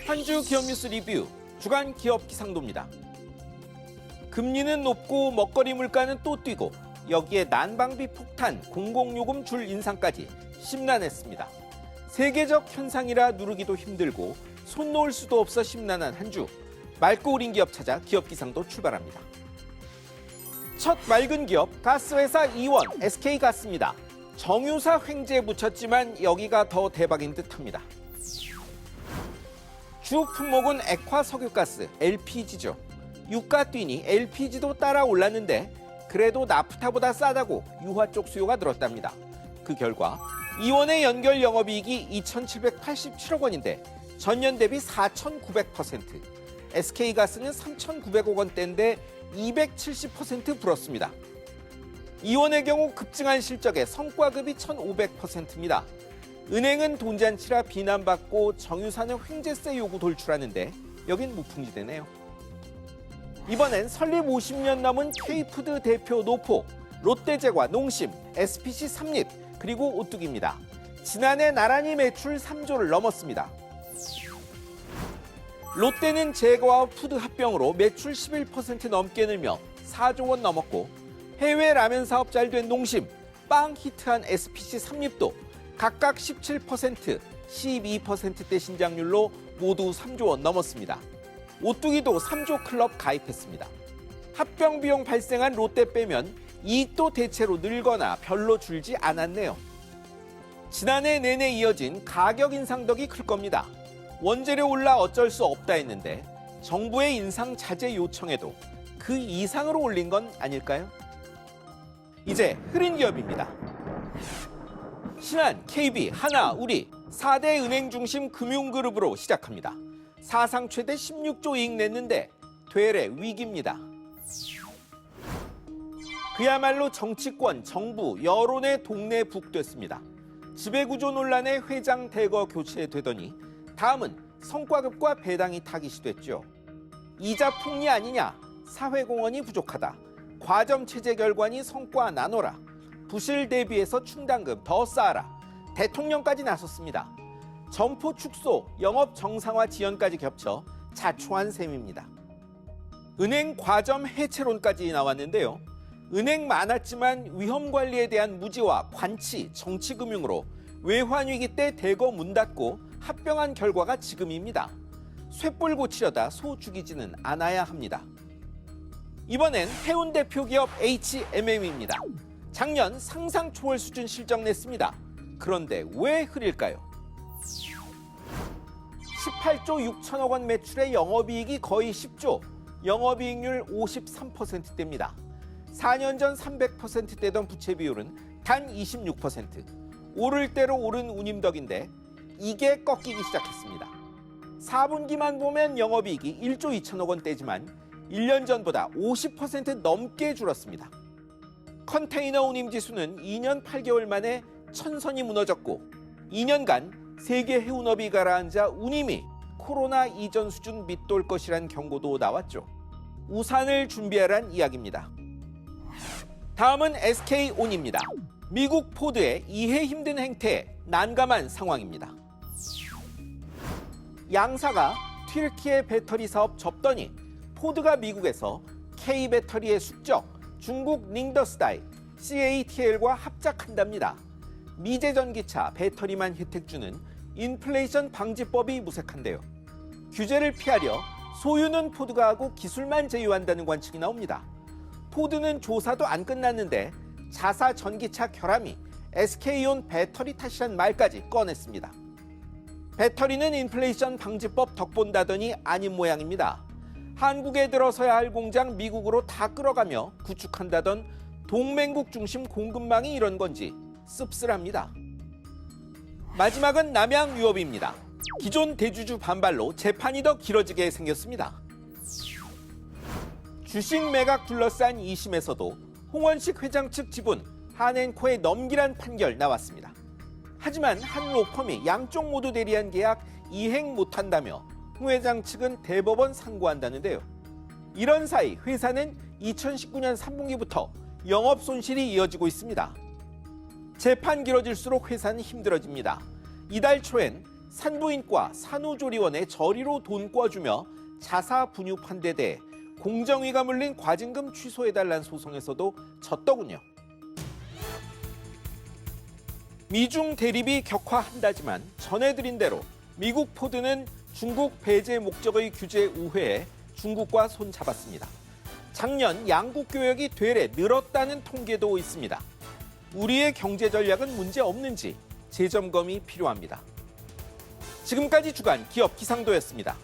한 주 기업 뉴스 리뷰 주간 기업 기상도입니다. 금리는 높고 먹거리 물가는 또 뛰고 여기에 난방비 폭탄, 공공요금 줄 인상까지 심란했습니다. 세계적 현상이라 누르기도 힘들고 손 놓을 수도 없어 심란한 한 주. 맑고 우린 기업 찾아 기업 기상도 출발합니다. 첫 맑은 기업 가스회사 이원 SK가스입니다. 정유사 횡재에 붙였지만 여기가 더 대박인 듯합니다. 주 품목은 액화 석유가스 LPG죠. 유가 뛰니 LPG도 따라 올랐는데 그래도 나프타보다 싸다고 유화 쪽 수요가 늘었답니다. 그 결과 이원의 연결 영업이익이 2,787억 원인데 전년 대비 4,900%, SK가스는 3,900억 원대인데 270% 불었습니다. 이원의 경우 급증한 실적에 성과급이 1,500%입니다. 은행은 돈잔치라 비난받고 정유사는 횡재세 요구 돌출하는데 여긴 무풍지대네요. 이번엔 설립 50년 넘은 K푸드 대표 노포, 롯데제과, 농심, SPC 삼립, 그리고 오뚜기입니다. 지난해 나란히 매출 3조를 넘었습니다. 롯데는 제과와 푸드 합병으로 매출 11% 넘게 늘며 4조 원 넘었고 해외 라면 사업 잘 된 농심, 빵 히트한 SPC 삼립도 각각 17%, 12%대 신장률로 모두 3조 원 넘었습니다. 오뚜기도 3조 클럽 가입했습니다. 합병 비용 발생한 롯데 빼면 이익도 대체로 늘거나 별로 줄지 않았네요. 지난해 내내 이어진 가격 인상 덕이 클 겁니다. 원재료 올라 어쩔 수 없다 했는데 정부의 인상 자제 요청에도 그 이상으로 올린 건 아닐까요? 이제 흐린 기업입니다. 신한, KB, 하나, 우리 4대 은행 중심 금융그룹으로 시작합니다. 사상 최대 16조 이익 냈는데 되레 위기입니다. 그야말로 정치권, 정부, 여론의 동네 북됐습니다. 지배구조 논란에 회장 대거 교체되더니 다음은 성과급과 배당이 타깃이 됐죠. 이자 폭리 아니냐, 사회공헌이 부족하다, 과점 체제 결과니 성과 나눠라, 부실 대비해서 충당금 더 쌓아라, 대통령까지 나섰습니다. 점포 축소, 영업 정상화 지연까지 겹쳐 자초한 셈입니다. 은행 과점 해체론까지 나왔는데요. 은행 많았지만 위험 관리에 대한 무지와 관치, 정치금융으로 외환위기 때 대거 문 닫고 합병한 결과가 지금입니다. 쇠뿔 고치려다 소 죽이지는 않아야 합니다. 이번엔 해운 대표 기업 HMM입니다. 작년 상상 초월 수준 실적 냈습니다. 그런데 왜 흐릴까요? 18조 6천억 원 매출의 영업이익이 거의 10조, 영업이익률 53%대입니다. 4년 전 300%대던 부채 비율은 단 26%. 오를 대로 오른 운임덕인데 이게 꺾이기 시작했습니다. 4분기만 보면 영업이익이 1조 2천억 원대지만 1년 전보다 50% 넘게 줄었습니다. 컨테이너 운임지수는 2년 8개월 만에 천선이 무너졌고 2년간 세계 해운업이 가라앉아 운임이 코로나 이전 수준 밑돌 것이란 경고도 나왔죠. 우산을 준비하란 이야기입니다. 다음은 SK온입니다. 미국 포드의 이해 힘든 행태에 난감한 상황입니다. 양사가 튀르키예 배터리 사업 접더니 포드가 미국에서 K배터리의 숙적, 중국 닝더스다이, CATL과 합작한답니다. 미제 전기차 배터리만 혜택 주는 인플레이션 방지법이 무색한데요. 규제를 피하려 소유는 포드가 하고 기술만 제휴한다는 관측이 나옵니다. 포드는 조사도 안 끝났는데 자사 전기차 결함이 SK온 배터리 탓이란 말까지 꺼냈습니다. 배터리는 인플레이션 방지법 덕본다더니 아닌 모양입니다. 한국에 들어서야 할 공장 미국으로 다 끌어가며 구축한다던 동맹국 중심 공급망이 이런 건지 씁쓸합니다. 마지막은 남양유업입니다. 기존 대주주 반발로 재판이 더 길어지게 생겼습니다. 주식 매각 둘러싼 2심에서도 홍원식 회장 측 지분 한앤코에 넘기란 판결 나왔습니다. 하지만 한 로펌이 양쪽 모두 대리한 계약 이행 못한다며 홍 회장 측은 대법원 상고한다는데요. 이런 사이 회사는 2019년 3분기부터 영업 손실이 이어지고 있습니다. 재판 길어질수록 회사는 힘들어집니다. 이달 초엔 산부인과, 산후조리원에 저리로 돈 꿔주며 자사 분유판 데 대해 공정위가 물린 과징금 취소해달라는 소송에서도 졌더군요. 미중 대립이 격화한다지만 전해드린 대로 미국 포드는 중국 배제 목적의 규제 우회에 중국과 손잡았습니다. 작년 양국 교역이 되레 늘었다는 통계도 있습니다. 우리의 경제 전략은 문제 없는지 재점검이 필요합니다. 지금까지 주간 기업 기상도였습니다.